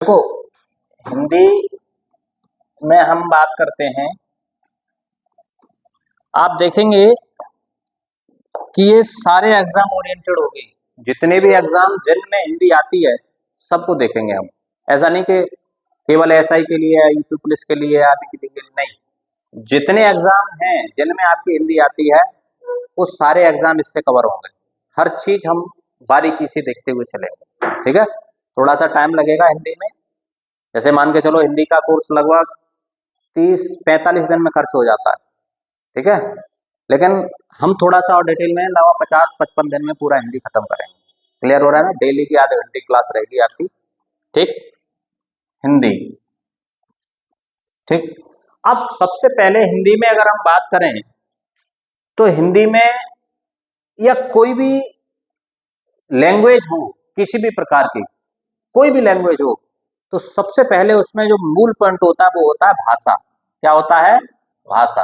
देखो, हिंदी में हम बात करते हैं, आप देखेंगे कि ये सारे एग्जाम ओरिएंटेड होंगे। जितने भी एग्जाम जिनमें हिंदी आती है सबको देखेंगे हम। ऐसा नहीं कि केवल एसआई के लिए है, यूपी पुलिस के लिए, आदि के लिए नहीं। जितने एग्जाम हैं जिनमें आपकी हिंदी आती है वो सारे एग्जाम इससे कवर होंगे। हर चीज हम बारीकी से देखते हुए चलेंगे, ठीक है। थोड़ा सा टाइम लगेगा हिंदी में, जैसे मान के चलो हिंदी का कोर्स लगभग 30-45 दिन में खर्च हो जाता है, ठीक है। लेकिन हम थोड़ा सा और डिटेल में लगभग 50-55 दिन में पूरा हिंदी खत्म करेंगे। क्लियर हो रहा है ना। डेली की आधे घंटे क्लास रहेगी आपकी, ठीक, हिंदी, ठीक। अब सबसे पहले हिंदी में अगर हम बात करें तो हिंदी में या कोई भी लैंग्वेज हो, किसी भी प्रकार की कोई भी लैंग्वेज हो, तो सबसे पहले उसमें जो मूल पॉइंट होता है वो होता है भाषा। क्या होता है? भाषा।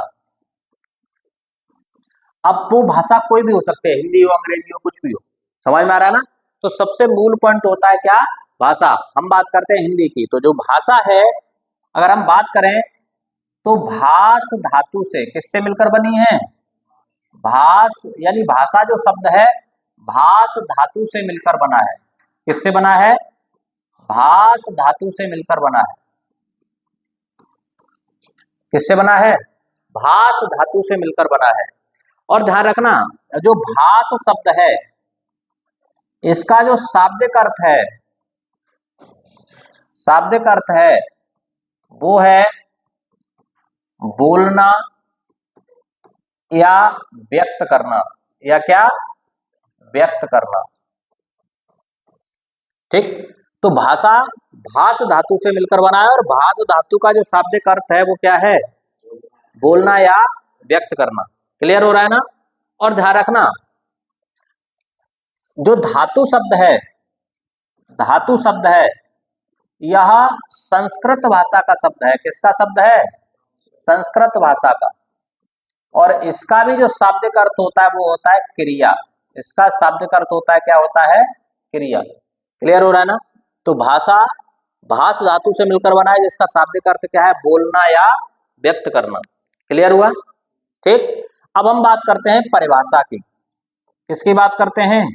अब वो भाषा कोई भी हो सकती है, हिंदी हो, अंग्रेजी हो, कुछ भी हो, समझ में आ रहा है ना। तो सबसे मूल पॉइंट होता है क्या? भाषा। हम बात करते हैं हिंदी की, तो जो भाषा है अगर हम बात करें तो भाष धातु से किससे मिलकर बनी है? भाष, यानी भाषा जो शब्द है भाष धातु से मिलकर बना है। किससे बना है? भाष धातु से मिलकर बना है। किससे बना है? भाष धातु से मिलकर बना है। और ध्यान रखना, जो भाष शब्द है इसका जो शाब्दिक अर्थ है, शाब्दिक अर्थ है वो है बोलना या व्यक्त करना, या क्या? व्यक्त करना, ठीक। तो भाषा भाष धातु से मिलकर बना है, और भाष धातु का जो शाब्दिक अर्थ है वो क्या है? बोलना या व्यक्त करना। क्लियर हो रहा है ना। और ध्यान रखना, जो धातु शब्द है, धातु शब्द है यह संस्कृत भाषा का शब्द है। किसका शब्द है? संस्कृत भाषा का। और इसका भी जो शाब्दिक अर्थ होता है वो होता है क्रिया। इसका शाब्दिक अर्थ होता है, क्या होता है? क्रिया। क्लियर हो रहा है ना। तो भाषा भाष धातु से मिलकर बना है, जिसका शाब्दिक अर्थ क्या है? बोलना या व्यक्त करना। क्लियर हुआ, ठीक। अब हम बात करते हैं परिभाषा की। किसकी बात करते हैं?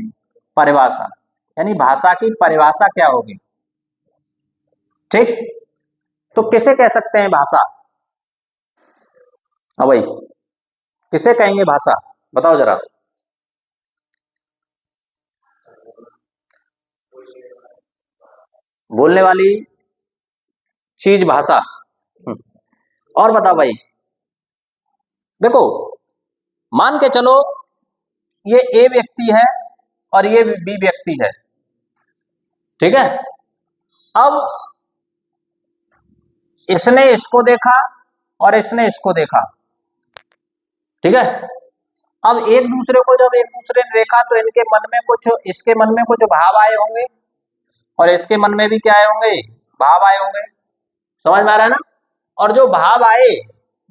परिभाषा, यानी भाषा की परिभाषा क्या होगी, ठीक। तो किसे कह सकते हैं भाषा? हाँ भाई, किसे कहेंगे भाषा? बताओ जरा। बोलने वाली चीज भाषा। और बताओ भाई। देखो, मान के चलो ये ए व्यक्ति है और ये बी व्यक्ति है, ठीक है। अब इसने इसको देखा और इसने इसको देखा, ठीक है। अब एक दूसरे को जब एक दूसरे ने देखा तो इनके मन में कुछ, इसके मन में कुछ भाव आए होंगे और इसके मन में भी क्या आए होंगे? भाव आए होंगे। समझ में आ रहा है ना। और जो भाव आए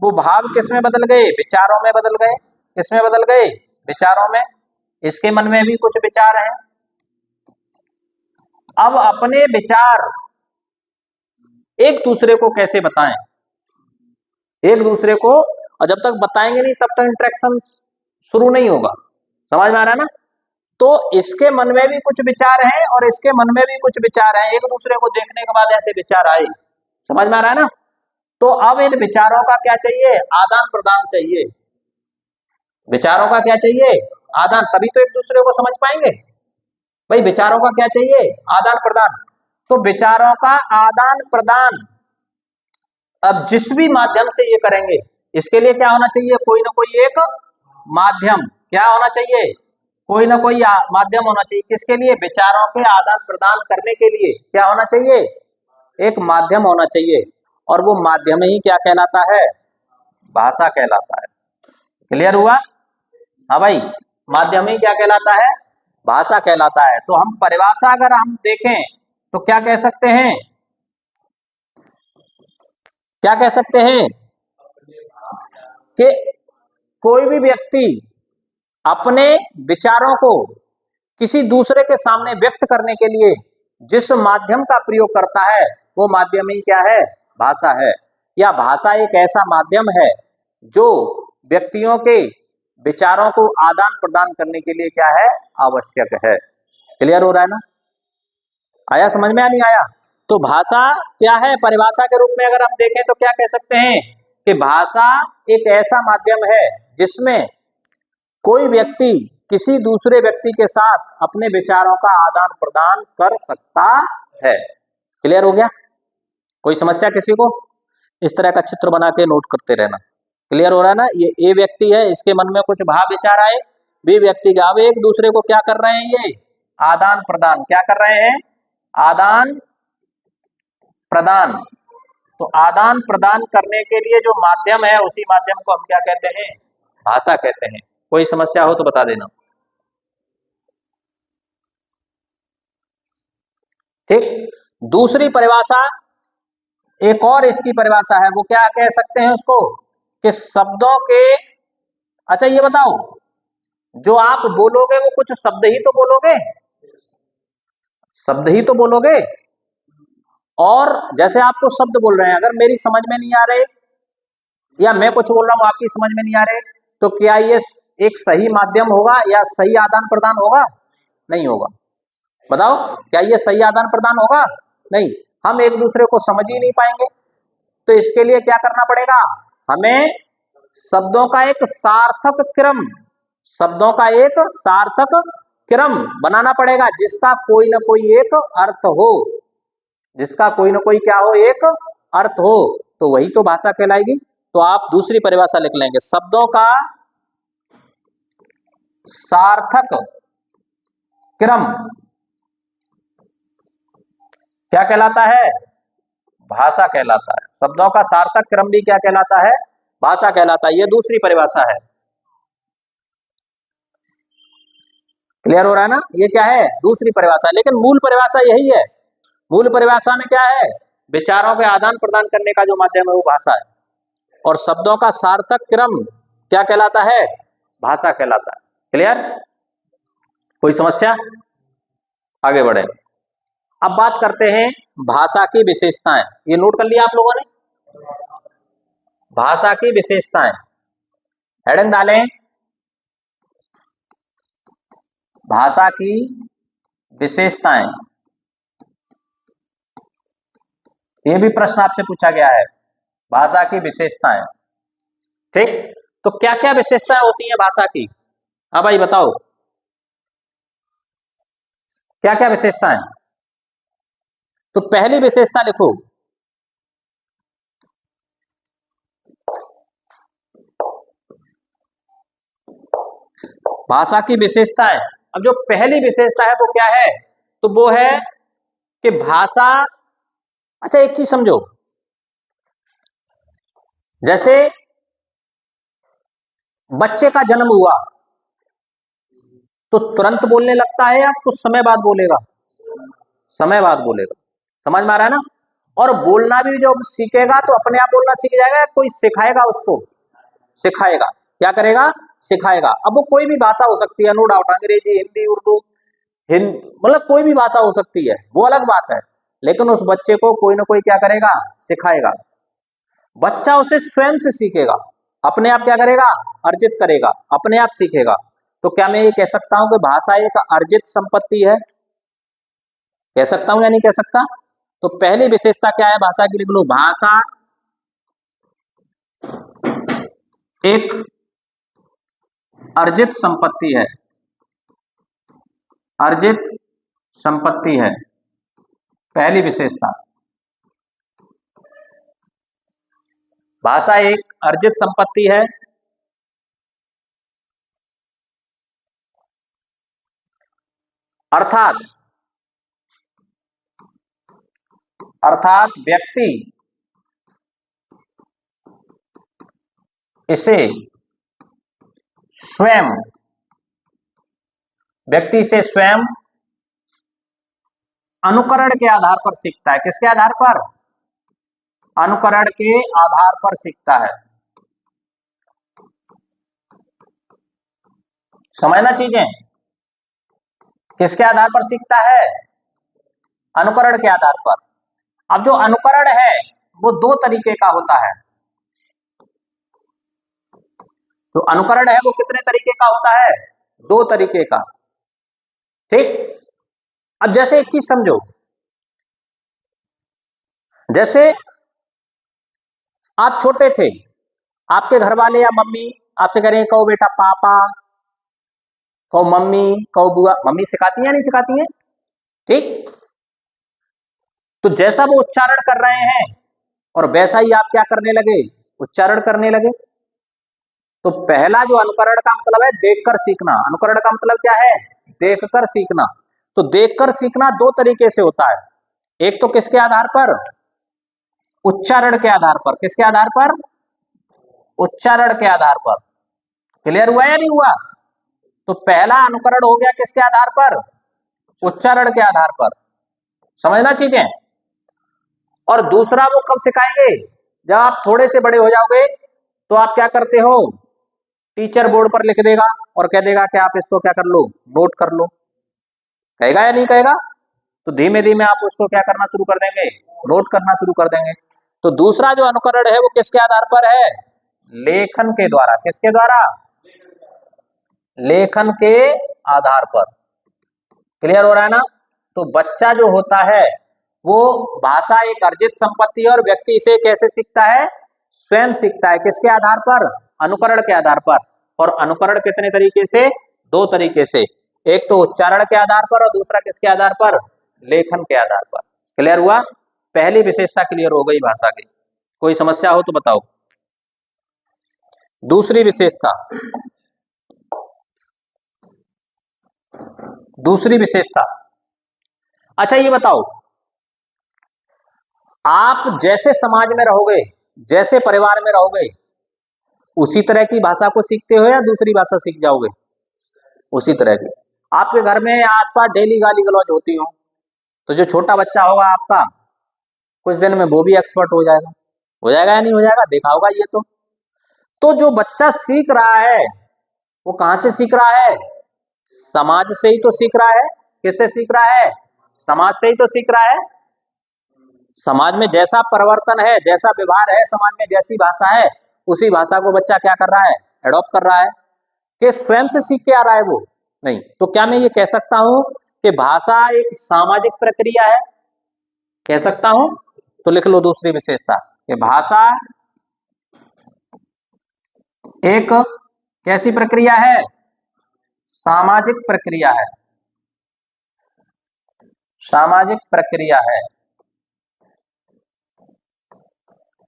वो भाव किस में बदल गए? विचारों में बदल गए। किस में बदल गए? विचारों में। इसके मन में भी कुछ विचार हैं। अब अपने विचार एक दूसरे को कैसे बताएं? एक दूसरे को, और जब तक बताएंगे नहीं तब तक इंटरेक्शन शुरू नहीं होगा। समझ में आ रहा है ना। तो इसके मन में भी कुछ विचार हैं और इसके मन में भी कुछ विचार हैं। एक दूसरे को देखने के बाद ऐसे विचार आए। समझ में आ रहा है ना। तो अब इन विचारों का क्या चाहिए? आदान प्रदान चाहिए। विचारों का क्या चाहिए? आदान, तभी तो एक दूसरे को समझ पाएंगे। भाई विचारों का क्या चाहिए? आदान प्रदान। तो विचारों का आदान प्रदान अब जिस भी माध्यम से ये करेंगे, इसके लिए क्या होना चाहिए? कोई ना कोई एक माध्यम। क्या होना चाहिए? कोई ना कोई माध्यम होना चाहिए। किसके लिए? विचारों के आदान प्रदान करने के लिए क्या होना चाहिए? एक माध्यम होना चाहिए। और वो माध्यम ही क्या कहलाता है? भाषा कहलाता है। क्लियर हुआ? हाँ भाई, माध्यम ही क्या कहलाता है? भाषा कहलाता है। तो हम परिभाषा अगर हम देखें तो क्या कह सकते हैं? क्या कह सकते हैं? कि कोई भी व्यक्ति अपने विचारों को किसी दूसरे के सामने व्यक्त करने के लिए जिस माध्यम का प्रयोग करता है वो माध्यम ही क्या है? भाषा है। या भाषा एक ऐसा माध्यम है जो व्यक्तियों के विचारों को आदान प्रदान करने के लिए क्या है? आवश्यक है। क्लियर हो रहा है ना? आया समझ में या नहीं आया? तो भाषा क्या है? परिभाषा के रूप में अगर हम देखें तो क्या कह सकते हैं कि भाषा एक ऐसा माध्यम है जिसमें कोई व्यक्ति किसी दूसरे व्यक्ति के साथ अपने विचारों का आदान प्रदान कर सकता है। क्लियर हो गया? कोई समस्या किसी को? इस तरह का चित्र बना के नोट करते रहना। क्लियर हो रहा है ना? ये ए व्यक्ति है, इसके मन में कुछ भाव विचार आए, बी व्यक्ति का, अब एक दूसरे को क्या कर रहे हैं? ये आदान प्रदान क्या कर रहे हैं? आदान प्रदान। तो आदान प्रदान करने के लिए जो माध्यम है उसी माध्यम को हम क्या कहते हैं? भाषा कहते हैं। कोई समस्या हो तो बता देना। ठीक। दूसरी परिभाषा, एक और इसकी परिभाषा है, वो क्या कह सकते हैं उसको कि शब्दों के, अच्छा ये बताओ, जो आप बोलोगे वो कुछ शब्द ही तो बोलोगे, शब्द ही तो बोलोगे। और जैसे आपको शब्द बोल रहे हैं, अगर मेरी समझ में नहीं आ रहे या मैं कुछ बोल रहा हूं आपकी समझ में नहीं आ रहे, तो क्या ये एक सही माध्यम होगा या सही आदान प्रदान होगा? नहीं होगा। बताओ, क्या ये सही आदान प्रदान होगा? नहीं। हम एक दूसरे को समझ ही नहीं पाएंगे। तो इसके लिए क्या करना पड़ेगा? हमें शब्दों का एक सार्थक क्रम, शब्दों का एक सार्थक क्रम बनाना पड़ेगा जिसका कोई ना कोई एक अर्थ हो, जिसका कोई ना कोई क्या हो? एक अर्थ हो। तो वही तो भाषा कहलाएगी। तो आप दूसरी परिभाषा लिख लेंगे, शब्दों का सार्थक क्रम क्या कहलाता है? भाषा कहलाता है। शब्दों का सार्थक क्रम भी क्या कहलाता है? भाषा कहलाता है। ये दूसरी परिभाषा है। क्लियर हो रहा है ना? ये क्या है? दूसरी परिभाषा। लेकिन मूल परिभाषा यही है। मूल परिभाषा में क्या है? विचारों के आदान प्रदान करने का जो माध्यम है वो भाषा है, और शब्दों का सार्थक क्रम क्या कहलाता है? भाषा कहलाता है। क्लियर? कोई समस्या? आगे बढ़े। अब बात करते हैं भाषा की विशेषताएं। ये नोट कर लिया आप लोगों ने? भाषा की विशेषताएं, हेडिंग डालें, भाषा की विशेषताएं। ये भी प्रश्न आपसे पूछा गया है, भाषा की विशेषताएं। ठीक। तो क्या क्या विशेषताएं होती हैं भाषा की? हाँ भाई बताओ, क्या क्या विशेषताएं? तो पहली विशेषता लिखो, भाषा की विशेषताएं। अब जो पहली विशेषता है वो क्या है? तो वो है कि भाषा, अच्छा एक चीज समझो, जैसे बच्चे का जन्म हुआ तो तुरंत बोलने लगता है या कुछ समय बाद बोलेगा? समय बाद बोलेगा। समझ में आ रहा है ना? और बोलना भी जब सीखेगा तो अपने आप बोलना सीख जाएगा, कोई सिखाएगा उसको? सिखाएगा। क्या करेगा? सिखाएगा। अब वो कोई भी भाषा हो सकती है, नो डाउट, अंग्रेजी, हिंदी, उर्दू, मतलब कोई भी भाषा हो सकती है, वो अलग बात है। लेकिन उस बच्चे को कोई ना कोई क्या करेगा? सिखाएगा। बच्चा उसे स्वयं से सीखेगा, अपने आप क्या करेगा? अर्जित करेगा, अपने आप सीखेगा। तो क्या मैं ये कह सकता हूं कि भाषा एक अर्जित संपत्ति है? कह सकता हूं या नहीं कह सकता? तो पहली विशेषता क्या है भाषा की? लिख लो, भाषा एक अर्जित संपत्ति है। अर्जित संपत्ति है, पहली विशेषता। भाषा एक अर्जित संपत्ति है, अर्थात व्यक्ति इसे स्वयं, व्यक्ति से स्वयं अनुकरण के आधार पर सीखता है। किसके आधार पर? अनुकरण के आधार पर सीखता है। समझना चीजें, किसके आधार पर सीखता है? अनुकरण के आधार पर। अब जो अनुकरण है वो दो तरीके का होता है। तो अनुकरण है वो कितने तरीके का होता है? दो तरीके का। ठीक। अब जैसे एक चीज समझो, जैसे आप छोटे थे, आपके घर वाले या मम्मी आपसे कह रहे हैं कहो बेटा पापा, कहो मम्मी, कहो बुआ। मम्मी सिखाती है या नहीं सिखाती है? ठीक। तो जैसा वो उच्चारण कर रहे हैं और वैसा ही आप क्या करने लगे? उच्चारण करने लगे। तो पहला जो अनुकरण का मतलब है देखकर सीखना। अनुकरण का मतलब क्या है? देखकर सीखना। तो देखकर सीखना दो तरीके से होता है। एक तो किसके आधार पर? उच्चारण के आधार पर। किसके आधार पर? उच्चारण के आधार पर। क्लियर हुआ या नहीं हुआ? तो पहला अनुकरण हो गया किसके आधार पर? उच्चारण के आधार पर। समझना चीजें। और दूसरा वो कब सिखाएंगे? जब आप थोड़े से बड़े हो जाओगे तो आप क्या करते हो? टीचर बोर्ड पर लिख देगा और कह देगा कि आप इसको क्या कर लो? नोट कर लो। कहेगा या नहीं कहेगा? तो धीमे धीमे आप उसको क्या करना शुरू कर देंगे? नोट करना शुरू कर देंगे। तो दूसरा जो अनुकरण है वो किसके आधार पर है? लेखन के द्वारा। किसके द्वारा? लेखन के आधार पर। क्लियर हो रहा है ना? तो बच्चा जो होता है वो भाषा एक अर्जित संपत्ति है और व्यक्ति इसे कैसे सीखता है? स्वयं सीखता है। किसके आधार पर? अनुकरण के आधार पर। और अनुकरण कितने तरीके से? दो तरीके से। एक तो उच्चारण के आधार पर और दूसरा किसके आधार पर? लेखन के आधार पर। क्लियर हुआ? पहली विशेषता क्लियर हो गई भाषा की। कोई समस्या हो तो बताओ। दूसरी विशेषता, दूसरी विशेषता। अच्छा ये बताओ, आप जैसे समाज में रहोगे, जैसे परिवार में रहोगे, उसी तरह की भाषा को सीखते हो या दूसरी भाषा सीख जाओगे? उसी तरह की। आपके घर में आसपास डेली गाली गलौज होती हो, तो जो छोटा बच्चा होगा आपका, कुछ दिन में वो भी एक्सपर्ट हो जाएगा। हो जाएगा या नहीं हो जाएगा? देखा होगा ये तो जो बच्चा सीख रहा है वो कहां से सीख रहा है? समाज से ही तो सीख रहा है। किससे सीख रहा है? समाज से ही तो सीख रहा है। समाज में जैसा परिवर्तन है, जैसा व्यवहार है, समाज में जैसी भाषा है, उसी भाषा को बच्चा क्या कर रहा है? एडॉप्ट कर रहा है। कि स्वयं से सीख के आ रहा है वो? नहीं। तो क्या मैं ये कह सकता हूं कि भाषा एक सामाजिक प्रक्रिया है? कह सकता हूं? तो लिख लो दूसरी विशेषता कि भाषा एक कैसी प्रक्रिया है? सामाजिक प्रक्रिया है। सामाजिक प्रक्रिया है।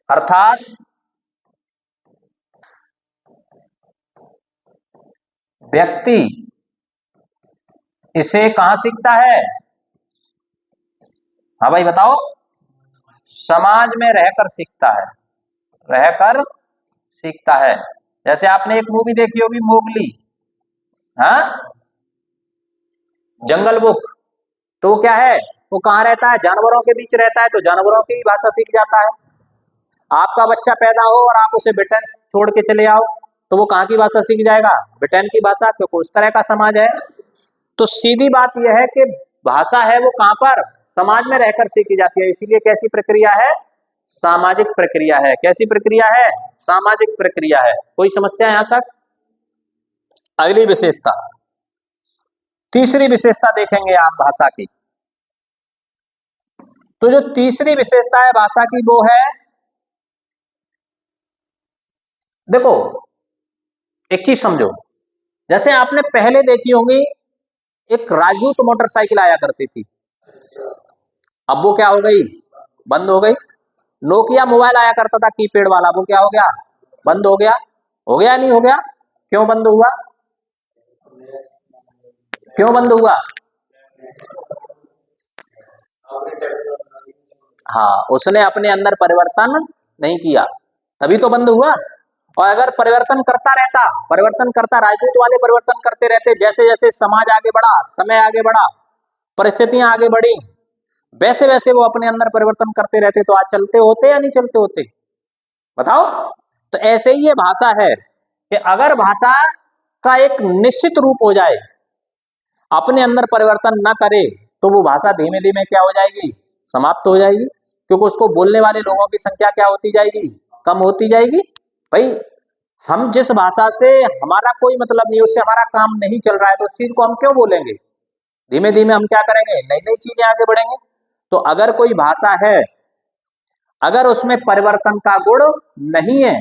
अर्थात व्यक्ति इसे कहां सीखता है? हाँ भाई बताओ। समाज में रहकर सीखता है। रहकर सीखता है। जैसे आपने एक मूवी देखी होगी मोगली, हाँ, जंगल बुक। तो वो क्या है? वो कहाँ रहता है? जानवरों के बीच रहता है, तो जानवरों की भाषा सीख जाता है। आपका बच्चा पैदा हो और आप उसे ब्रिटेन छोड़ के चले आओ, तो वो कहाँ की भाषा सीख जाएगा? ब्रिटेन की भाषा, क्योंकि उस तरह का समाज है। तो सीधी बात यह है कि भाषा है वो कहां पर? समाज में रहकर सीखी जाती है। इसीलिए कैसी प्रक्रिया है? सामाजिक प्रक्रिया है। कैसी प्रक्रिया है? सामाजिक प्रक्रिया है। कोई समस्या यहां तक? अगली विशेषता, तीसरी विशेषता देखेंगे आप भाषा की। तो जो तीसरी विशेषता है भाषा की वो है, देखो एक चीज समझो, जैसे आपने पहले देखी होगी एक राजदूत मोटरसाइकिल आया करती थी। अब वो क्या हो गई? बंद हो गई। नोकिया मोबाइल आया करता था कीपैड वाला, वो क्या हो गया? बंद हो गया। हो गया नहीं हो गया? क्यों बंद हुआ? क्यों बंद हुआ? हाँ, उसने अपने अंदर परिवर्तन नहीं किया, तभी तो बंद हुआ। और अगर परिवर्तन करता रहता, परिवर्तन करता, राजदूत वाले परिवर्तन करते रहते, जैसे जैसे समाज आगे बढ़ा, समय आगे बढ़ा, परिस्थितियां आगे बढ़ी, वैसे वैसे वो अपने अंदर परिवर्तन करते रहते, तो आज चलते होते या नहीं चलते होते? बताओ। तो ऐसे ही ये भाषा है कि अगर भाषा का एक निश्चित रूप हो जाए, अपने अंदर परिवर्तन न करे, तो वो भाषा धीमे धीमे क्या हो जाएगी? समाप्त हो जाएगी। क्योंकि उसको बोलने वाले लोगों की संख्या क्या होती जाएगी, कम होती जाएगी। भाई हम जिस भाषा से हमारा कोई मतलब नहीं, उससे हमारा काम नहीं चल रहा है, तो उस चीज को हम क्यों बोलेंगे। धीमे धीमे हम क्या करेंगे, नई नई चीजें आगे बढ़ेंगे। तो अगर कोई भाषा है, अगर उसमें परिवर्तन का गुण नहीं है,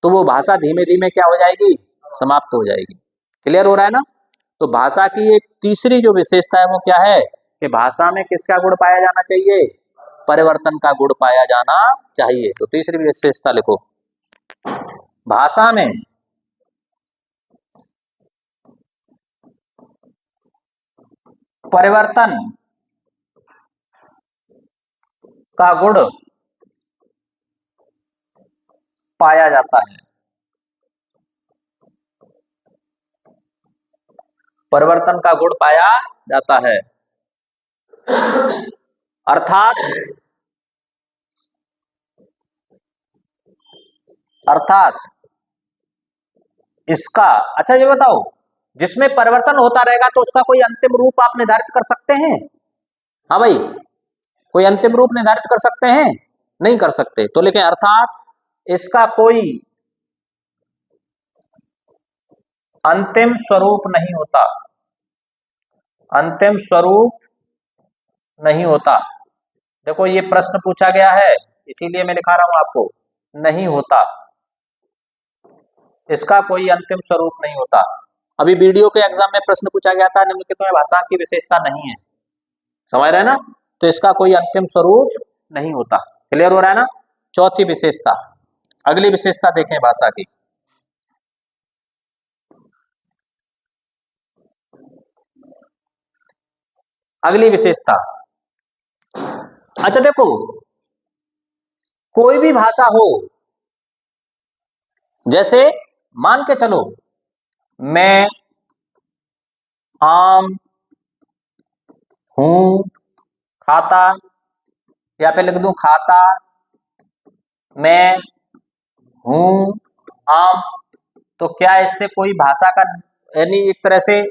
तो वो भाषा धीमे धीमे क्या हो जाएगी, समाप्त हो जाएगी। क्लियर हो रहा है ना। तो भाषा की एक तीसरी जो विशेषता है वो क्या है कि भाषा में किसका गुण पाया जाना चाहिए, परिवर्तन का गुण पाया जाना चाहिए। तो तीसरी विशेषता लिखो, भाषा में परिवर्तन का गुण पाया जाता है। परिवर्तन का गुण पाया जाता है, अर्थात अर्थात इसका, अच्छा ये बताओ, जिसमें परिवर्तन होता रहेगा तो उसका कोई अंतिम रूप आप निर्धारित कर सकते हैं। हाँ भाई, कोई अंतिम रूप निर्धारित कर सकते हैं, नहीं कर सकते। तो लिखें अर्थात इसका कोई अंतिम स्वरूप नहीं होता, अंतिम स्वरूप नहीं होता। देखो ये प्रश्न पूछा गया है, इसीलिए मैं लिखा रहा हूं आपको, नहीं होता, इसका कोई अंतिम स्वरूप नहीं होता। अभी वीडियो के एग्जाम में प्रश्न पूछा गया था, निम्नलिखित में भाषा की विशेषता नहीं है, समझ रहे हैं ना। तो इसका कोई अंतिम स्वरूप नहीं होता। क्लियर हो रहा है ना। चौथी विशेषता, अगली विशेषता देखें भाषा की। अगली विशेषता, अच्छा देखो, कोई भी भाषा हो, जैसे मान के चलो मैं आम हूं खाता, या पे लिख दूं खाता मैं हूं आम, तो क्या इससे कोई भाषा का यानी एक तरह से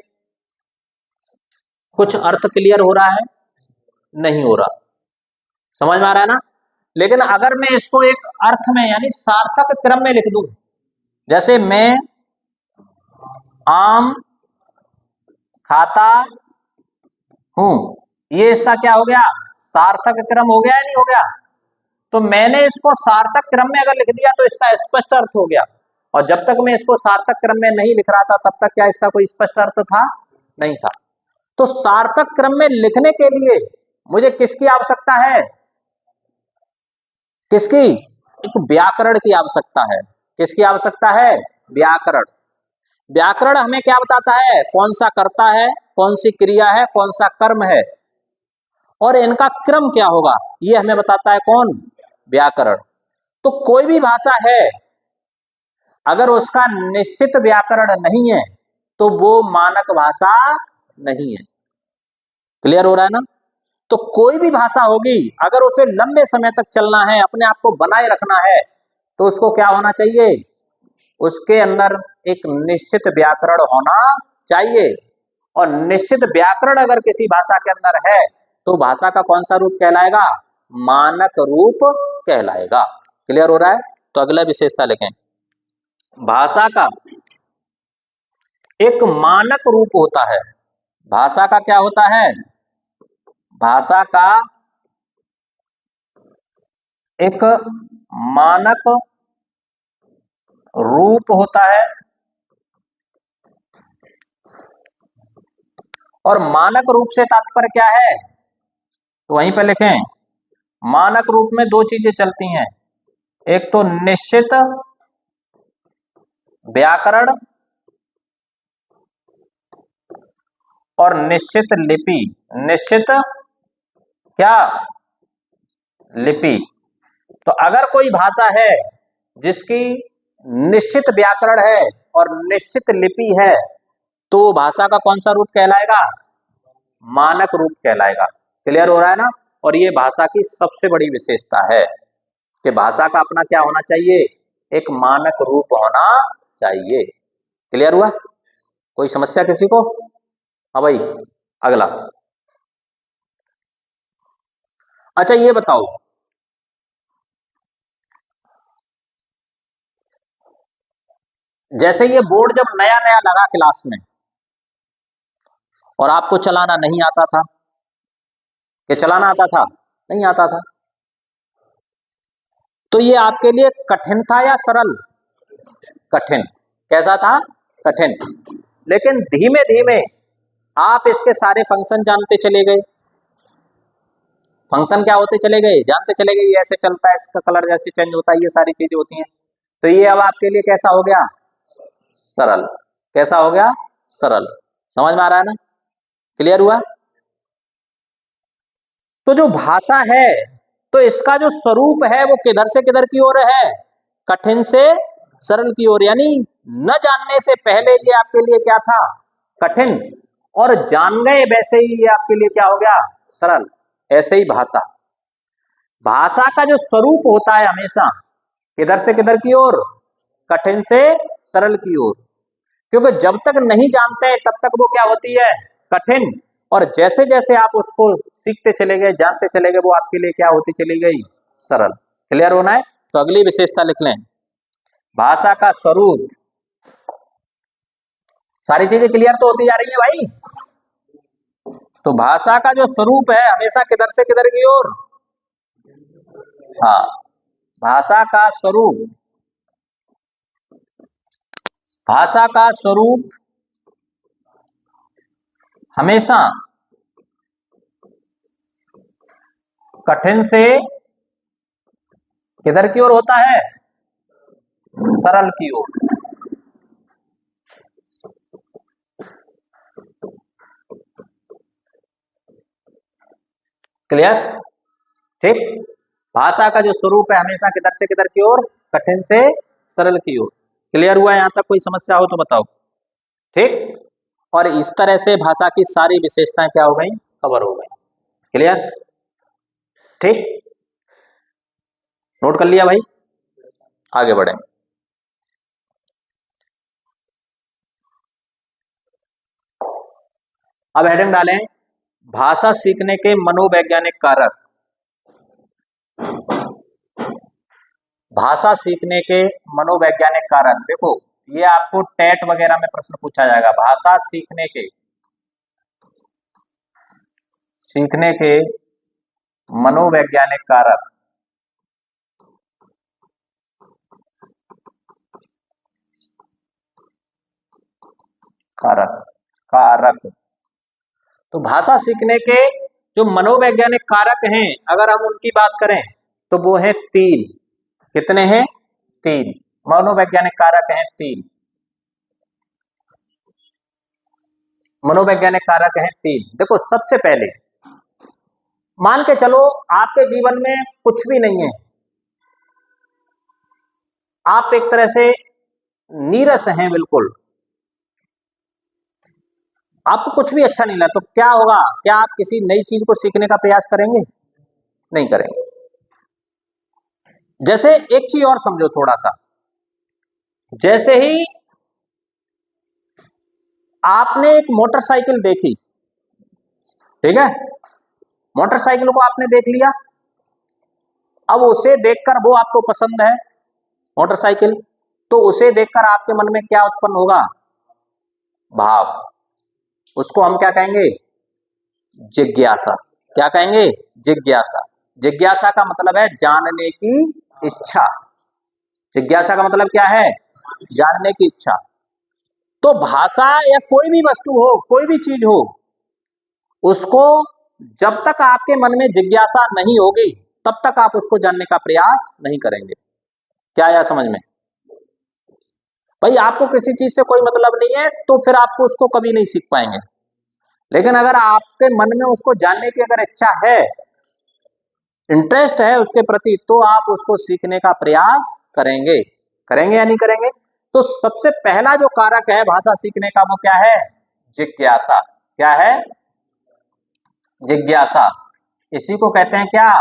कुछ अर्थ क्लियर हो रहा है, नहीं हो रहा। समझ में आ रहा है ना। लेकिन अगर मैं इसको एक अर्थ में यानी सार्थक क्रम में लिख दूं, जैसे मैं आम खाता हूं, ये इसका क्या हो गया, सार्थक क्रम हो गया या नहीं हो गया। तो मैंने इसको सार्थक क्रम में अगर लिख दिया तो इसका स्पष्ट अर्थ हो गया, और जब तक मैं इसको सार्थक क्रम में नहीं लिख रहा था तब तक क्या इसका कोई स्पष्ट अर्थ था, नहीं था। तो सार्थक क्रम में लिखने के लिए मुझे किसकी आवश्यकता है, किसकी, एक व्याकरण की आवश्यकता है। किसकी आवश्यकता है, व्याकरण। व्याकरण हमें क्या बताता है, कौन सा कर्ता है, कौन सी क्रिया है, कौन सा कर्म है, और इनका क्रम क्या होगा, ये हमें बताता है कौन, व्याकरण। तो कोई भी भाषा है, अगर उसका निश्चित व्याकरण नहीं है तो वो मानक भाषा नहीं है। क्लियर हो रहा है ना। तो कोई भी भाषा होगी, अगर उसे लंबे समय तक चलना है, अपने आप को बनाए रखना है, तो उसको क्या होना चाहिए, उसके अंदर एक निश्चित व्याकरण होना चाहिए। और निश्चित व्याकरण अगर किसी भाषा के अंदर है तो भाषा का कौन सा रूप कहलाएगा, मानक रूप कहलाएगा। क्लियर हो रहा है। तो अगला विशेषता लिखें, भाषा का एक मानक रूप होता है। भाषा का क्या होता है, भाषा का एक मानक रूप होता है, और मानक रूप से तात्पर्य क्या है, तो वहीं पे लिखें, मानक रूप में दो चीजें चलती हैं, एक तो निश्चित व्याकरण और निश्चित लिपि। निश्चित क्या, लिपि। तो अगर कोई भाषा है जिसकी निश्चित व्याकरण है और निश्चित लिपि है, तो भाषा का कौन सा रूप कहलाएगा, मानक रूप कहलाएगा। क्लियर हो रहा है ना। और ये भाषा की सबसे बड़ी विशेषता है कि भाषा का अपना क्या होना चाहिए, एक मानक रूप होना चाहिए। क्लियर हुआ, कोई समस्या किसी को। हाँ भाई, अगला, अच्छा ये बताओ, जैसे ये बोर्ड जब नया नया लगा क्लास में और आपको चलाना नहीं आता था, कि चलाना आता था? नहीं आता था। तो ये आपके लिए कठिन था या सरल? कठिन। कैसा था? कठिन। लेकिन धीमे धीमे आप इसके सारे फंक्शन जानते चले गए। फंक्शन क्या होते चले गए? जानते चले गए। ये ऐसे चलता है, इसका कलर जैसे चेंज होता है, ये सारी चीजें होती हैं। तो ये अब आपके लिए कैसा हो गया? सरल। कैसा हो गया? सरल। समझ में आ रहा है ना? क्लियर हुआ? तो जो भाषा है, तो इसका जो स्वरूप है वो किधर से किधर की ओर है? कठिन से सरल की ओर। यानी न जानने से पहले ये आपके लिए क्या था? कठिन। और जान गए वैसे ही ये आपके लिए क्या हो गया? सरल। ऐसे ही भाषा, भाषा का जो स्वरूप होता है हमेशा किधर से किधर की ओर? कठिन से सरल की ओर। क्योंकि जब तक नहीं जानते हैं तब तक वो क्या होती है? कठिन। और जैसे जैसे आप उसको सीखते चले गए, जानते चले गए, वो आपके लिए क्या होती चली गई? सरल। क्लियर होना है? तो अगली विशेषता लिख लें, भाषा का स्वरूप। सारी चीजें क्लियर तो होती जा रही है भाई। तो भाषा का जो स्वरूप है हमेशा किधर से किधर की ओर? हाँ, भाषा का स्वरूप, भाषा का स्वरूप हमेशा कठिन से किधर की ओर होता है? सरल की ओर। क्लियर? ठीक। भाषा का जो स्वरूप है हमेशा किधर से किधर की ओर? कठिन से सरल की ओर। क्लियर हुआ? यहां तक कोई समस्या हो तो बताओ। ठीक। और इस तरह से भाषा की सारी विशेषताएं क्या हो गई? कवर हो गई। क्लियर? ठीक। नोट कर लिया भाई? आगे बढ़े। अब हेडिंग डालें, भाषा सीखने के मनोवैज्ञानिक कारक। भाषा सीखने के मनोवैज्ञानिक कारक। देखो, ये आपको टेट वगैरह में प्रश्न पूछा जाएगा। भाषा सीखने के मनोवैज्ञानिक कारक। कारक, कारक। तो भाषा सीखने के जो मनोवैज्ञानिक कारक हैं, अगर हम उनकी बात करें तो वो है तीन। कितने हैं? तीन। मनोवैज्ञानिक कारक हैं तीन। मनोवैज्ञानिक कारक हैं तीन। देखो, सबसे पहले मान के चलो आपके जीवन में कुछ भी नहीं है, आप एक तरह से नीरस हैं बिल्कुल, आपको कुछ भी अच्छा नहीं लगा, तो क्या होगा? क्या आप किसी नई चीज को सीखने का प्रयास करेंगे? नहीं करेंगे। जैसे एक चीज और समझो थोड़ा सा, जैसे ही आपने एक मोटरसाइकिल देखी, ठीक है, मोटरसाइकिल को आपने देख लिया, अब उसे देखकर वो आपको पसंद है मोटरसाइकिल, तो उसे देखकर आपके मन में क्या उत्पन्न होगा? भाव। उसको हम क्या कहेंगे? जिज्ञासा। क्या कहेंगे? जिज्ञासा। जिज्ञासा का मतलब है जानने की इच्छा। जिज्ञासा का मतलब क्या है? जानने की इच्छा। तो भाषा या कोई भी वस्तु हो, कोई भी चीज हो, उसको जब तक आपके मन में जिज्ञासा नहीं होगी तब तक आप उसको जानने का प्रयास नहीं करेंगे। क्या आया समझ में? भाई आपको किसी चीज से कोई मतलब नहीं है तो फिर आपको उसको कभी नहीं सीख पाएंगे। लेकिन अगर आपके मन में उसको जानने की अगर इच्छा है, इंटरेस्ट है उसके प्रति, तो आप उसको सीखने का प्रयास करेंगे। करेंगे या नहीं करेंगे? तो सबसे पहला जो कारक है भाषा सीखने का वो क्या है? जिज्ञासा। क्या है? जिज्ञासा। इसी को कहते हैं क्या?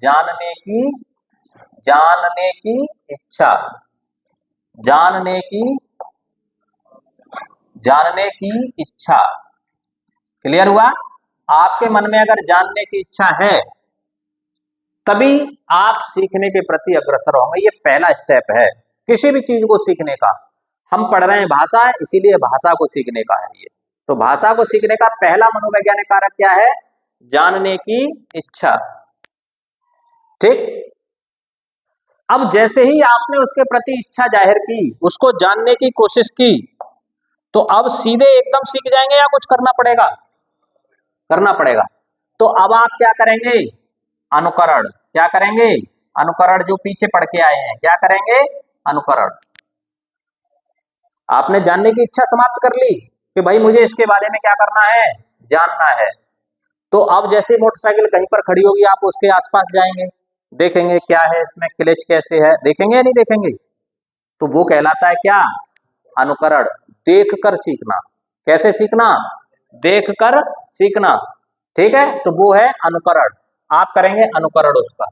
जानने की, जानने की इच्छा। जानने की, जानने की इच्छा। क्लियर हुआ? आपके मन में अगर जानने की इच्छा है तभी आप सीखने के प्रति अग्रसर होंगे। ये पहला स्टेप है किसी भी चीज को सीखने का। हम पढ़ रहे हैं भाषा, इसीलिए भाषा को सीखने का है ये। तो भाषा को सीखने का पहला मनोवैज्ञानिक कारक क्या है? जानने की इच्छा। ठीक। अब जैसे ही आपने उसके प्रति इच्छा जाहिर की, उसको जानने की कोशिश की, तो अब सीधे एकदम सीख जाएंगे या कुछ करना पड़ेगा? करना पड़ेगा। तो अब आप क्या करेंगे? अनुकरण। क्या करेंगे? अनुकरण। जो पीछे पढ़ के आए हैं क्या करेंगे? अनुकरण। आपने जानने की इच्छा समाप्त कर ली कि भाई मुझे इसके बारे में क्या करना है? जानना है। तो अब जैसे मोटरसाइकिल कहीं पर खड़ी होगी, आप उसके आसपास जाएंगे, देखेंगे क्या है इसमें, क्लच कैसे है, देखेंगे या नहीं देखेंगे? तो वो कहलाता है क्या? अनुकरण। देखकर सीखना। कैसे सीखना? देखकर सीखना। ठीक है, तो वो है अनुकरण। आप करेंगे अनुकरण उसका।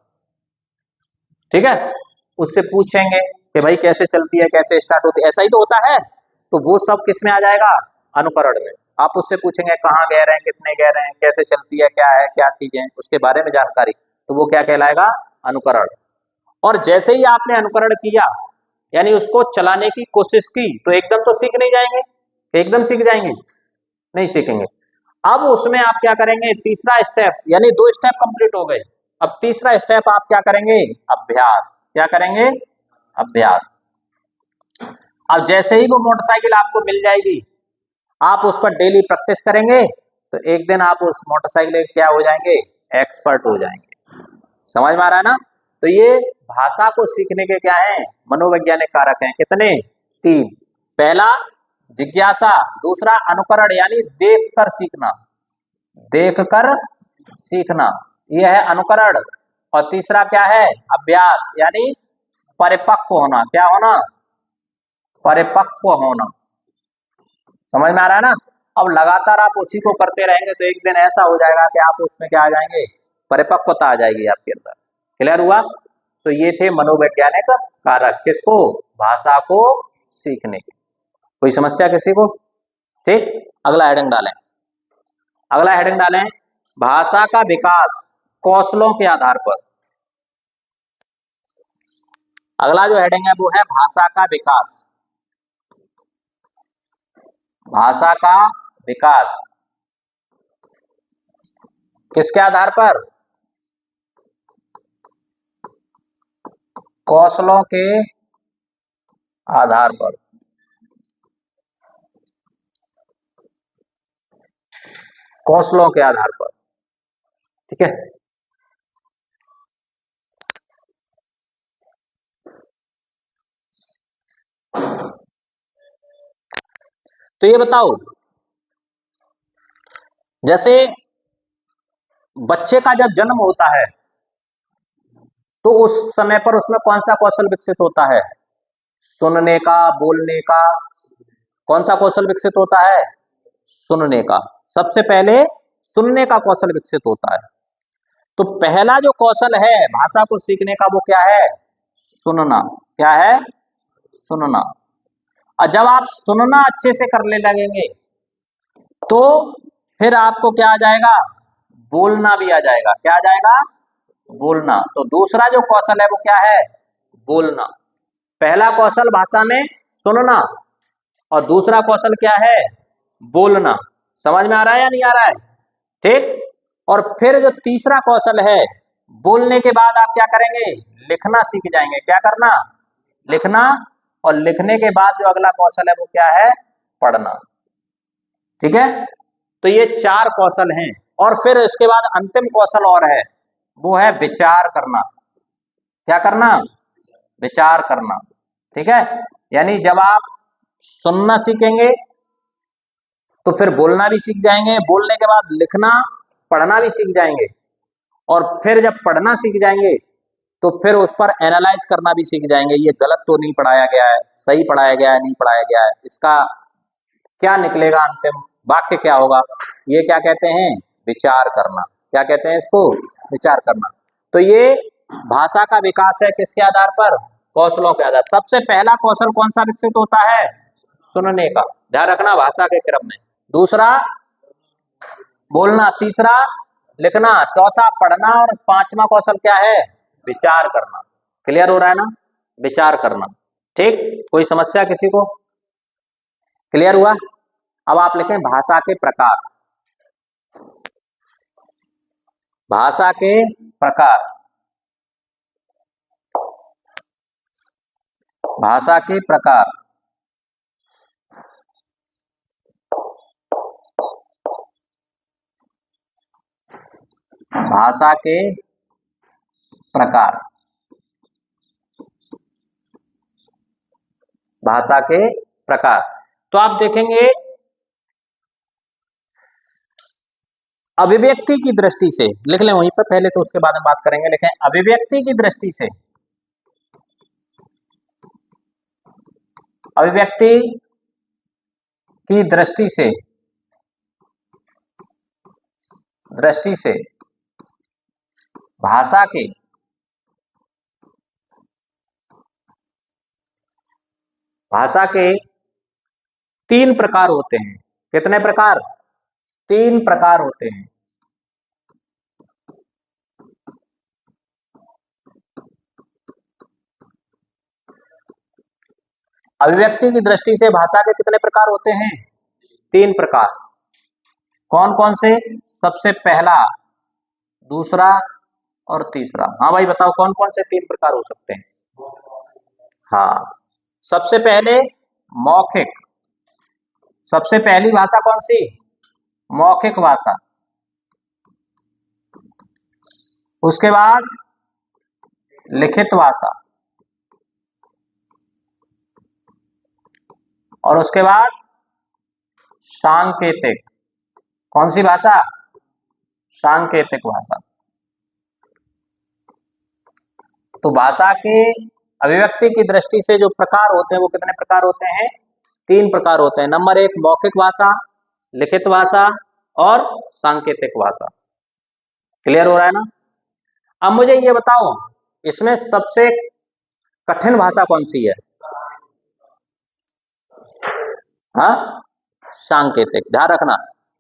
ठीक है, उससे पूछेंगे कि भाई कैसे चलती है, कैसे स्टार्ट होती है, ऐसा ही तो होता है। तो वो सब किस में आ जाएगा? अनुकरण में। आप उससे पूछेंगे कहाँ गह रहे हैं, कितने गह रहे हैं, कैसे चलती है, क्या है, क्या चीजें, उसके बारे में जानकारी, तो वो क्या कहलाएगा? अनुकरण। और जैसे ही आपने अनुकरण किया, यानी उसको चलाने की कोशिश की, तो एकदम तो सीख नहीं जाएंगे। एकदम सीख जाएंगे? नहीं सीखेंगे। अब उसमें आप क्या करेंगे? तीसरा स्टेप, यानी 2 स्टेप कंप्लीट हो गए। अब तीसरा स्टेप आप क्या करेंगे? अभ्यास। क्या करेंगे? अभ्यास। अब जैसे ही वो मोटरसाइकिल आपको मिल जाएगी, आप उस पर डेली प्रैक्टिस करेंगे, तो एक दिन आप उस मोटरसाइकिल के क्या हो जाएंगे? एक्सपर्ट हो जाएंगे। समझ में आ रहा है ना? तो ये भाषा को सीखने के क्या है? मनोवैज्ञानिक कारक हैं। कितने? 3। पहला जिज्ञासा, दूसरा अनुकरण यानी देखकर सीखना। देखकर सीखना, यह है अनुकरण। और तीसरा क्या है? अभ्यास, यानी परिपक्व होना। क्या होना? परिपक्व होना। समझ में आ रहा है ना? अब लगातार आप उसी को करते रहेंगे तो एक दिन ऐसा हो जाएगा कि आप उसमें क्या आ जाएंगे? परिपक्वता आ जाएगी आपके अंदर। क्लियर हुआ? तो ये थे मनोवैज्ञानिक कारक। किसको? भाषा को सीखने के। कोई समस्या किसी को? ठीक। अगला हेडिंग डालें। अगला हेडिंग डालें, भाषा का विकास कौशलों के आधार पर। अगला जो हेडिंग है वो है भाषा का विकास। भाषा का विकास किसके आधार पर? कौशलों के आधार पर। कौशलों के आधार पर। ठीक है। तो ये बताओ, जैसे बच्चे का जब जन्म होता है तो उस समय पर उसमें कौन सा कौशल विकसित होता है? सुनने का, बोलने का। कौन सा कौशल विकसित होता है? सुनने का। सबसे पहले सुनने का कौशल विकसित होता है। तो पहला जो कौशल है भाषा को सीखने का वो क्या है? सुनना। क्या है? सुनना। और जब आप सुनना अच्छे से करने लगेंगे तो फिर आपको क्या आ जाएगा? बोलना भी आ जाएगा। क्या आ जाएगा? बोलना। तो दूसरा जो कौशल है वो क्या है? बोलना। पहला कौशल भाषा में सुनना और दूसरा कौशल क्या है? बोलना। समझ में आ रहा है या नहीं आ रहा है? ठीक। और फिर जो तीसरा कौशल है, बोलने के बाद आप क्या करेंगे? लिखना सीख जाएंगे। क्या करना? लिखना। और लिखने के बाद जो अगला कौशल है वो क्या है? पढ़ना। ठीक है। तो ये 4 कौशल हैं। और फिर इसके बाद अंतिम कौशल और है, वो है विचार करना। क्या करना? विचार करना। ठीक है। यानी जब आप सुनना सीखेंगे तो फिर बोलना भी सीख जाएंगे, बोलने के बाद लिखना, पढ़ना भी सीख जाएंगे। और फिर जब पढ़ना सीख जाएंगे तो फिर उस पर एनालाइज करना भी सीख जाएंगे। ये गलत तो नहीं पढ़ाया गया है, सही पढ़ाया गया है, नहीं पढ़ाया गया है, इसका क्या निकलेगा, अंतिम वाक्य क्या होगा, ये क्या कहते हैं? विचार करना। क्या कहते हैं इसको? विचार करना। तो ये भाषा का विकास है किसके आधार पर? कौशलों के आधार। सबसे पहला कौशल कौन सा विकसित होता है? सुनने का। ध्यान रखना भाषा के क्रम में। दूसरा बोलना, तीसरा लिखना, चौथा पढ़ना, और पांचवा कौशल क्या है? विचार करना। क्लियर हो रहा है ना? विचार करना। ठीक, कोई समस्या किसी को? क्लियर हुआ? अब आप लिखें भाषा के प्रकार। भाषा के प्रकार। भाषा के प्रकार। भाषा के प्रकार। भाषा के प्रकार। तो आप देखेंगे अभिव्यक्ति की दृष्टि से, लिख लें वहीं पर पहले, तो उसके बाद में बात करेंगे। लिखें अभिव्यक्ति की दृष्टि से। अभिव्यक्ति की दृष्टि से, दृष्टि से भाषा के तीन प्रकार होते हैं। कितने प्रकार? तीन प्रकार होते हैं। अभिव्यक्ति की दृष्टि से भाषा के कितने प्रकार होते हैं? तीन प्रकार। कौन कौन से? सबसे पहला, दूसरा और तीसरा। हाँ भाई बताओ, कौन कौन से तीन प्रकार हो सकते हैं? हाँ, सबसे पहले मौखिक। सबसे पहली भाषा कौन सी? मौखिक भाषा। उसके बाद लिखित भाषा, और उसके बाद सांकेतिक। कौन सी भाषा? सांकेतिक भाषा। तो भाषा के अभिव्यक्ति की दृष्टि से जो प्रकार होते हैं वो कितने प्रकार होते हैं? तीन प्रकार होते हैं। नंबर एक मौखिक भाषा, लिखित भाषा और सांकेतिक भाषा। क्लियर हो रहा है ना? अब मुझे ये बताओ, इसमें सबसे कठिन भाषा कौन सी है? हाँ, सांकेतिक। ध्यान रखना,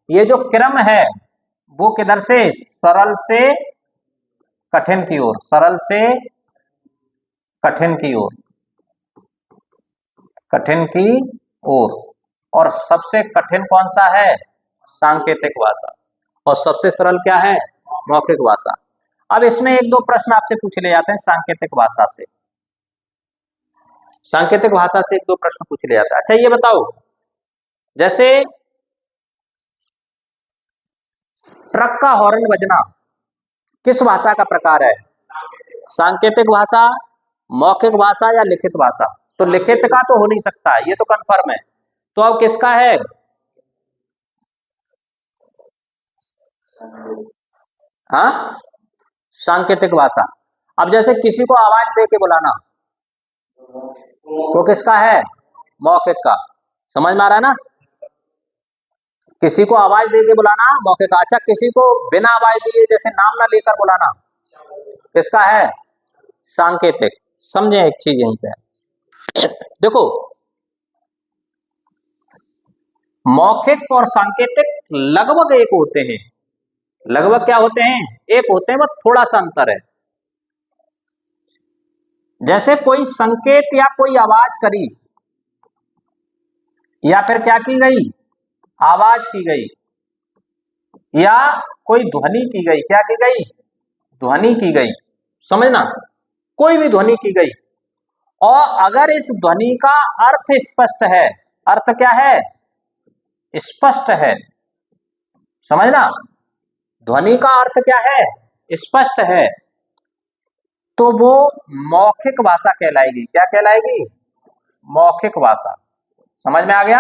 ये जो क्रम है वो किधर से? सरल से कठिन की ओर। सरल से कठिन की ओर। कठिन की ओर। और सबसे कठिन कौन सा है? सांकेतिक भाषा। और सबसे सरल क्या है? मौखिक भाषा। अब इसमें एक दो प्रश्न आपसे पूछ ले जाते हैं सांकेतिक भाषा से। सांकेतिक भाषा से एक दो प्रश्न पूछ ले जाते हैं। अच्छा ये बताओ, जैसे ट्रक का हॉर्न बजना किस भाषा का प्रकार है? सांकेतिक भाषा, मौखिक भाषा या लिखित भाषा? तो लिखित का तो हो नहीं सकता, ये तो कंफर्म है। तो अब किसका है? हाँ, सांकेतिक भाषा। अब जैसे किसी को आवाज दे के बुलाना, वो किसका है? मौखिक का। समझ में आ रहा है ना? किसी को आवाज दे के बुलाना मौखिक का। अच्छा, किसी को बिना आवाज दिए जैसे नाम ना लेकर बुलाना, किसका है? सांकेतिक। समझे एक चीज यहीं पे, देखो मौखिक और सांकेतिक लगभग एक होते हैं। लगभग क्या होते हैं? एक होते हैं, बस थोड़ा सा अंतर है। जैसे कोई संकेत या कोई आवाज करी, या फिर क्या की गई? आवाज की गई, या कोई ध्वनि की गई। क्या की गई? ध्वनि की गई। समझना, कोई भी ध्वनि की गई, और अगर इस ध्वनि का अर्थ स्पष्ट है, अर्थ क्या है? स्पष्ट है। समझना, ध्वनि का अर्थ क्या है? स्पष्ट है, तो वो मौखिक भाषा कहलाएगी। क्या कहलाएगी? मौखिक भाषा। समझ में आ गया?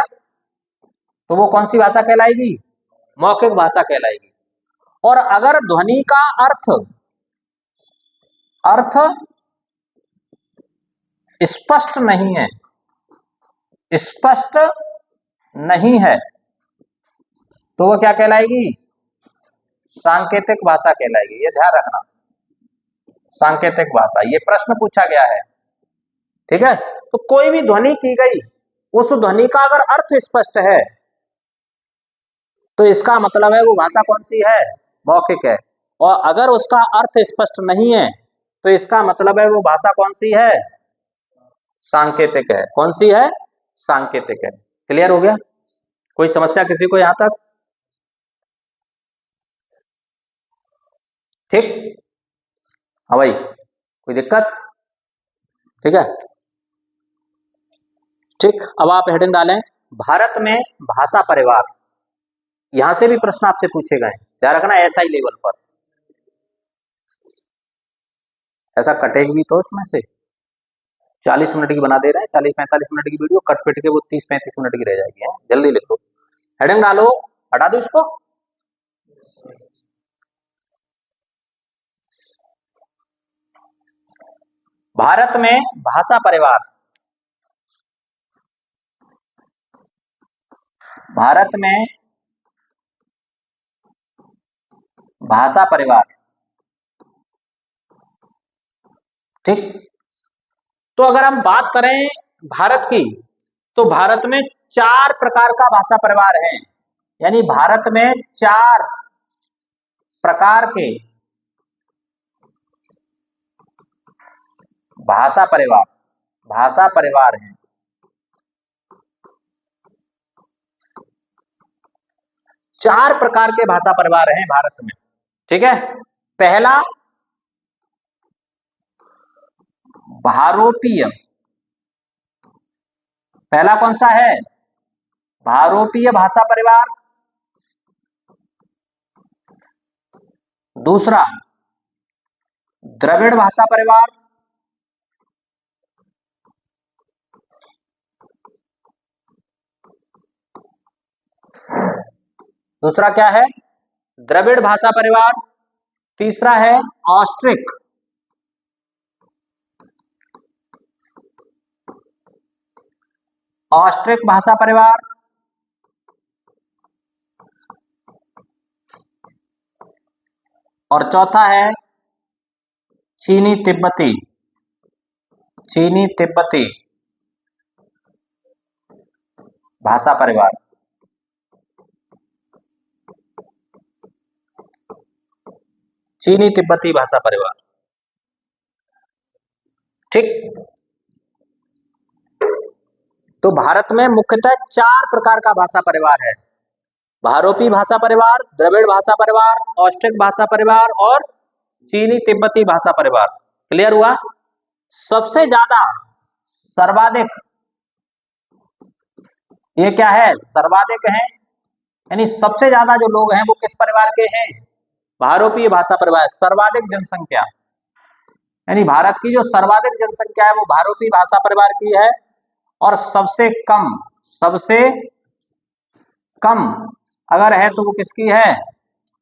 तो वो कौन सी भाषा कहलाएगी? मौखिक भाषा कहलाएगी। और अगर ध्वनि का अर्थ स्पष्ट नहीं है, स्पष्ट नहीं है, तो वो क्या कहलाएगी? सांकेतिक भाषा कहलाएगी। ये ध्यान रखना, सांकेतिक भाषा। ये प्रश्न पूछा गया है, ठीक है? तो कोई भी ध्वनि की गई, उस ध्वनि का अगर अर्थ स्पष्ट है, तो इसका मतलब है वो भाषा कौन सी है? मौखिक है। और अगर उसका अर्थ स्पष्ट नहीं है तो इसका मतलब है वो भाषा कौन सी है, सांकेतिक है। कौन सी है, सांकेतिक है। क्लियर हो गया? कोई समस्या किसी को यहां तक? ठीक, हाँ भाई, कोई दिक्कत? ठीक है, ठीक। अब आप हेडिंग डालें भारत में भाषा परिवार। यहां से भी प्रश्न आपसे पूछे गए, ध्यान रखना, एसआई लेवल पर। ऐसा कटेगी भी तो इसमें से 40 मिनट की बना दे रहे हैं, 40-45 मिनट की वीडियो कट पिट के वो 30-35 मिनट की रह जाएगी है। जल्दी लिखो, हेडिंग डालो, हटा दो इसको। भारत में भाषा परिवार, भारत में भाषा परिवार। ठीक, तो अगर हम बात करें भारत की, तो भारत में 4 प्रकार का भाषा परिवार है। यानी भारत में 4 प्रकार के भाषा परिवार हैं। 4 प्रकार के भाषा परिवार हैं भारत में। ठीक है, पहला भारोपीय, पहला कौन सा है, भारोपीय भाषा परिवार। दूसरा द्रविड़ भाषा परिवार। दूसरा क्या है, द्रविड़ भाषा परिवार। तीसरा है ऑस्ट्रिक, ऑस्ट्रिक भाषा परिवार। और चौथा है चीनी तिब्बती, चीनी तिब्बती भाषा परिवार। चीनी तिब्बती भाषा परिवार। ठीक, तो भारत में मुख्यतः 4 प्रकार का भाषा परिवार है, भारोपी भाषा परिवार, द्रविड़ भाषा परिवार, ऑस्ट्रिक भाषा परिवार और चीनी तिब्बती भाषा परिवार। क्लियर हुआ? सबसे ज्यादा, सर्वाधिक, ये क्या है, सर्वाधिक है, यानी सबसे ज्यादा जो लोग हैं वो किस परिवार के हैं, भारोपीय भाषा परिवार। सर्वाधिक जनसंख्या, यानी भारत की जो सर्वाधिक जनसंख्या है वो भारोपीय भाषा परिवार की है। और सबसे कम, सबसे कम अगर है तो वो किसकी है,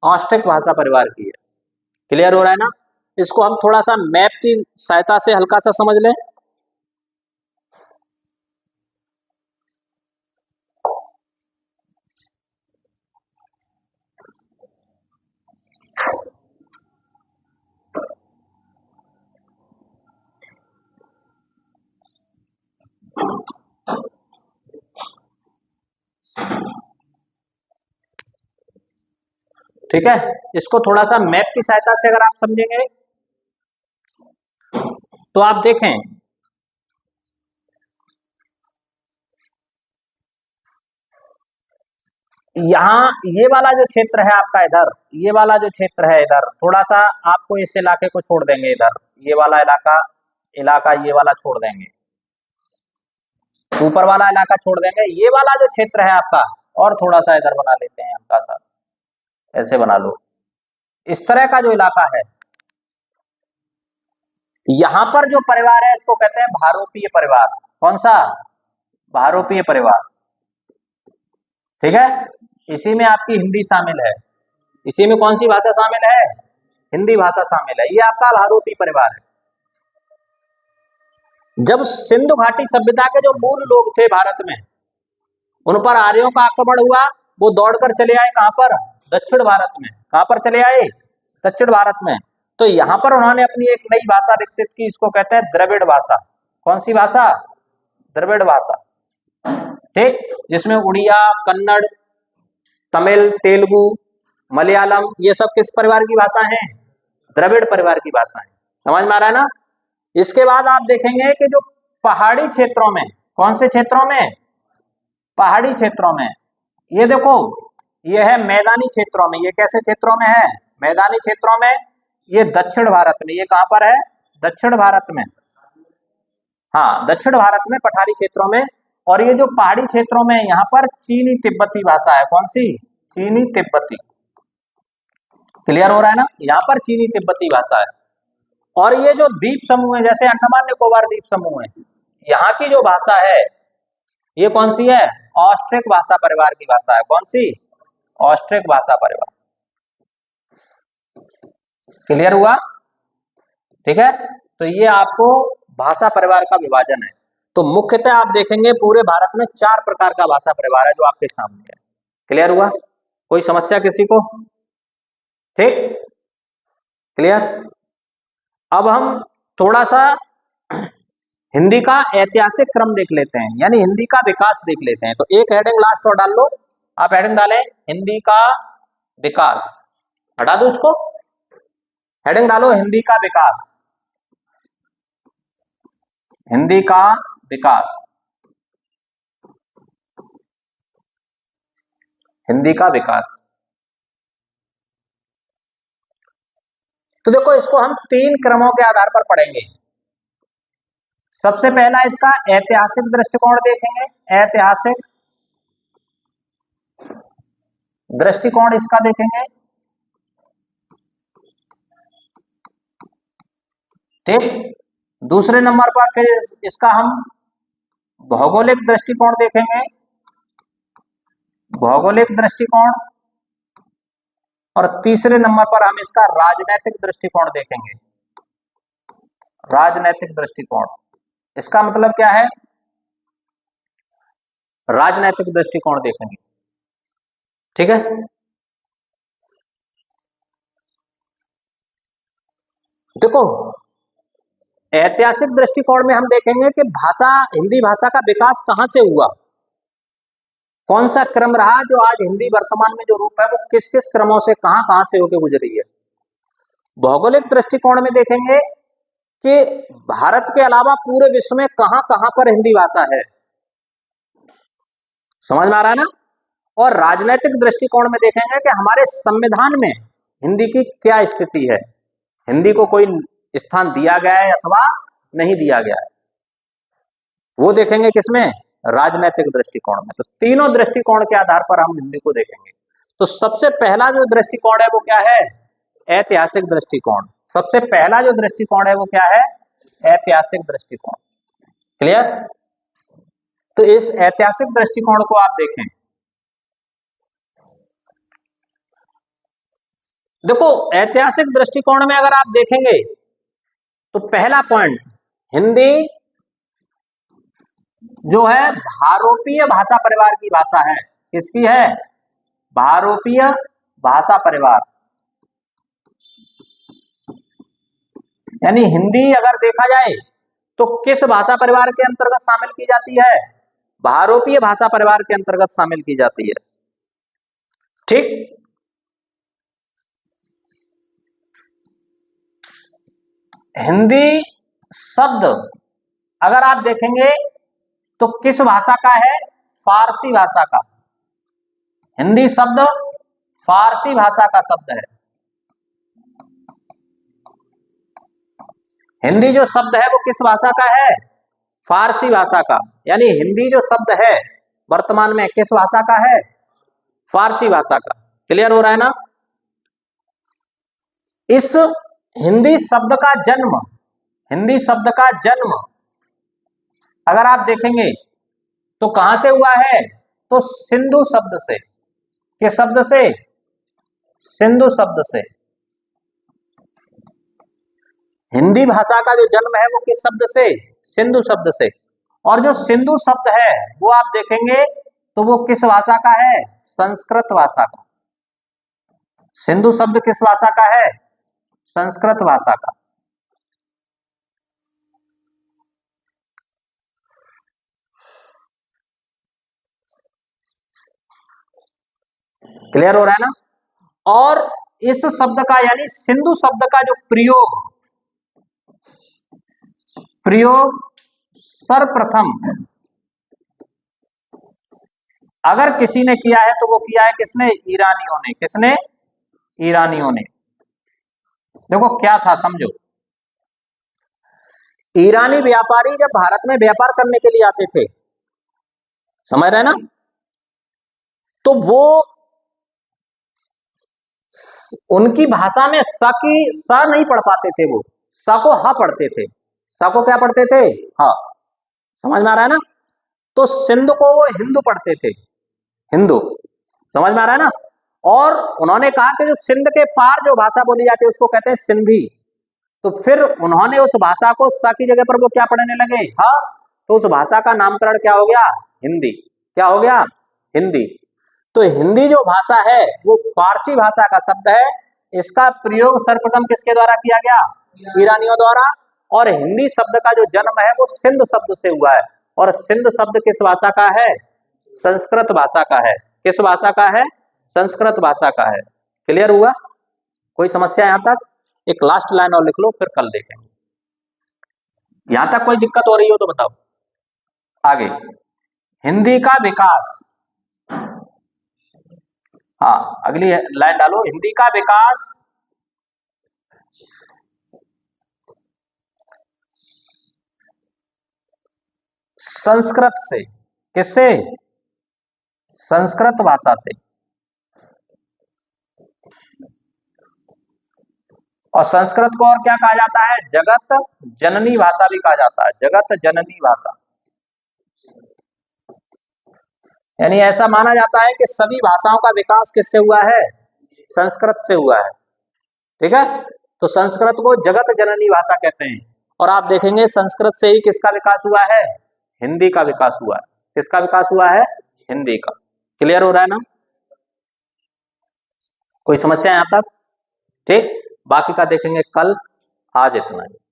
ऑस्ट्रिक भाषा परिवार की है। क्लियर हो रहा है ना? इसको हम थोड़ा सा मैप की सहायता से हल्का सा समझ लें। ठीक है, इसको थोड़ा सा मैप की सहायता से अगर आप समझेंगे तो आप देखें, यहाँ ये वाला जो क्षेत्र है आपका, इधर ये वाला जो क्षेत्र है, इधर थोड़ा सा आपको इस इलाके को छोड़ देंगे, इधर ये वाला इलाका, ये वाला छोड़ देंगे, ऊपर वाला इलाका छोड़ देंगे। ये वाला जो क्षेत्र है आपका, और थोड़ा सा इधर बना लेते हैं हल्का सा, ऐसे बना लो। इस तरह का जो इलाका है, यहां पर जो परिवार है इसको कहते हैं भारोपीय परिवार। कौन सा, भारोपीय परिवार। ठीक है, इसी में आपकी हिंदी शामिल है। इसी में कौन सी भाषा शामिल है, हिंदी भाषा शामिल है। ये आपका भारोपीय परिवार है। जब सिंधु घाटी सभ्यता के जो मूल लोग थे भारत में, उन पर आर्यों का आक्रमण हुआ, वो दौड़कर चले आए कहां पर, दक्षिण भारत में। कहां पर चले आए, दक्षिण भारत में। तो यहां पर उन्होंने अपनी एक नई भाषा विकसित की, इसको कहते हैं द्रविड़ भाषा। कौन सी भाषा, द्रविड़ भाषा। ठीक, जिसमें उड़िया, कन्नड़, तमिल, तेलुगु, मलयालम, ये सब किस परिवार की भाषा है? द्रविड़ परिवार की भाषा है। समझ में आ रहा है ना? इसके बाद आप देखेंगे कि जो पहाड़ी क्षेत्रों में, कौन से क्षेत्रों में? पहाड़ी क्षेत्रों में, ये देखो, ये है मैदानी क्षेत्रों में। ये कैसे क्षेत्रों में है? मैदानी क्षेत्रों में। ये दक्षिण भारत में, ये कहां पर है? दक्षिण भारत में। हाँ, दक्षिण भारत में पठारी क्षेत्रों में। और ये जो पहाड़ी क्षेत्रों में, यहाँ पर चीनी तिब्बती भाषा है। कौन सी? चीनी तिब्बती। क्लियर हो रहा है ना? यहाँ पर चीनी तिब्बती भाषा है। और ये जो द्वीप समूह है, जैसे अंडमान निकोबार द्वीप समूह है, यहाँ की जो भाषा है, ये कौन सी है? ऑस्ट्रिक भाषा परिवार की भाषा है। कौन सी? ऑस्ट्रिक भाषा परिवार। क्लियर हुआ? ठीक है, तो ये आपको भाषा परिवार का विभाजन है। तो मुख्यतः आप देखेंगे पूरे भारत में 4 प्रकार का भाषा परिवार है जो आपके सामने है। क्लियर हुआ? कोई समस्या किसी को? ठीक, क्लियर। अब हम थोड़ा सा हिंदी का ऐतिहासिक क्रम देख लेते हैं, यानी हिंदी का विकास देख लेते हैं। तो एक हेडिंग लास्ट और डाल लो। आप हेडिंग डालें, हिंदी का विकास। हटा दो उसको, हेडिंग डालो हिंदी का विकास। हिंदी का विकास, हिंदी का विकास। तो देखो, इसको हम 3 क्रमों के आधार पर पढ़ेंगे। सबसे पहला इसका ऐतिहासिक दृष्टिकोण देखेंगे। ऐतिहासिक दृष्टिकोण इसका देखेंगे। ठीक, दूसरे नंबर पर फिर इसका हम भौगोलिक दृष्टिकोण देखेंगे। भौगोलिक दृष्टिकोण। और तीसरे नंबर पर हम इसका राजनैतिक दृष्टिकोण देखेंगे। राजनैतिक दृष्टिकोण, इसका मतलब क्या है? राजनैतिक दृष्टिकोण देखेंगे। ठीक है, देखो, ऐतिहासिक दृष्टिकोण में हम देखेंगे कि भाषा, हिंदी भाषा का विकास कहां से हुआ, कौन सा क्रम रहा जो आज हिंदी वर्तमान में जो रूप है वो किस किस क्रमों से कहां कहां से होकर गुजरी है। भौगोलिक दृष्टिकोण में देखेंगे कि भारत के अलावा पूरे विश्व में कहां कहां पर हिंदी भाषा है। समझ में आ रहा है ना? और राजनीतिक दृष्टिकोण में देखेंगे कि हमारे संविधान में हिंदी की क्या स्थिति है, हिंदी को कोई स्थान दिया गया है अथवा नहीं दिया गया है, वो देखेंगे किसमें? राजनीतिक दृष्टिकोण में। तो तीनों दृष्टिकोण के आधार पर हम हिंदी को देखेंगे। तो सबसे पहला जो दृष्टिकोण है वो क्या है? ऐतिहासिक दृष्टिकोण। सबसे पहला जो दृष्टिकोण है वो क्या है? ऐतिहासिक दृष्टिकोण। क्लियर? तो इस ऐतिहासिक दृष्टिकोण को आप देखें। देखो, ऐतिहासिक दृष्टिकोण में अगर आप देखेंगे तो पहला पॉइंट, हिंदी जो है भारोपीय भाषा परिवार की भाषा है। किसकी है? भारोपीय भाषा परिवार। यानी हिंदी अगर देखा जाए तो किस भाषा परिवार के अंतर्गत शामिल की जाती है? भारोपीय भाषा परिवार के अंतर्गत शामिल की जाती है। ठीक, हिंदी शब्द अगर आप देखेंगे तो किस भाषा का है? फारसी भाषा का। हिंदी शब्द फारसी भाषा का शब्द है। हिंदी जो शब्द है वो किस भाषा का है? फारसी भाषा का। यानी हिंदी जो शब्द है वर्तमान में किस भाषा का है? फारसी भाषा का। क्लियर हो रहा है ना? इस हिंदी शब्द का जन्म, हिंदी शब्द का जन्म अगर आप देखेंगे तो कहां से हुआ है? तो सिंधु शब्द से। किस शब्द से? सिंधु शब्द से। हिंदी भाषा का जो जन्म है वो किस शब्द से? सिंधु शब्द से। और जो सिंधु शब्द है वो आप देखेंगे तो वो किस भाषा का है? संस्कृत भाषा का। सिंधु शब्द किस भाषा का है? संस्कृत भाषा का। क्लियर हो रहा है ना? और इस शब्द का यानी सिंधु शब्द का जो प्रयोग सर्वप्रथम अगर किसी ने किया है तो वो किया है किसने? ईरानियों ने। किसने? ईरानियों ने। देखो क्या था, समझो। ईरानी व्यापारी जब भारत में व्यापार करने के लिए आते थे, समझ रहे ना, तो वो उनकी भाषा में स की स नहीं पढ़ पाते थे, वो स को ह पढ़ते थे। स को क्या पढ़ते थे? ह। समझ में आ रहा है ना? तो सिंध को वो हिंदू पढ़ते थे, हिंदू। समझ में आ रहा है ना? और उन्होंने कहा कि जो सिंध के पार जो भाषा बोली जाती है उसको कहते हैं सिंधी। तो फिर उन्होंने उस भाषा को स की जगह पर वो क्या पढ़ने लगे? ह। तो उस भाषा का नामकरण क्या हो गया? हिंदी। क्या हो गया? हिंदी। तो हिंदी जो भाषा है वो फारसी भाषा का शब्द है। इसका प्रयोग सर्वप्रथम किसके द्वारा किया गया? ईरानियों द्वारा। और हिंदी शब्द का जो जन्म है वो सिंध शब्द से हुआ है। और सिंध शब्द किस भाषा का है? संस्कृत भाषा का है। किस भाषा का है? संस्कृत भाषा का है। क्लियर हुआ? कोई समस्या यहां तक? एक लास्ट लाइन और लिख लो, फिर कल देखेंगे। यहां तक कोई दिक्कत हो रही हो तो बताओ। आगे, हिंदी का विकास। हाँ, अगली लाइन डालो। हिंदी का विकास संस्कृत से। किससे? संस्कृत भाषा से। और संस्कृत को और क्या कहा जाता है? जगत जननी भाषा भी कहा जाता है। जगत जननी भाषा। यानी ऐसा माना जाता है कि सभी भाषाओं का विकास किससे हुआ है? संस्कृत से हुआ है। ठीक है? तो संस्कृत को जगत जननी भाषा कहते हैं। और आप देखेंगे संस्कृत से ही किसका विकास हुआ है? हिंदी का विकास हुआ है। किसका विकास हुआ है? हिंदी का। क्लियर हो रहा है ना? कोई समस्या यहां तक? ठीक, बाकी का देखेंगे कल। आज इतना ही।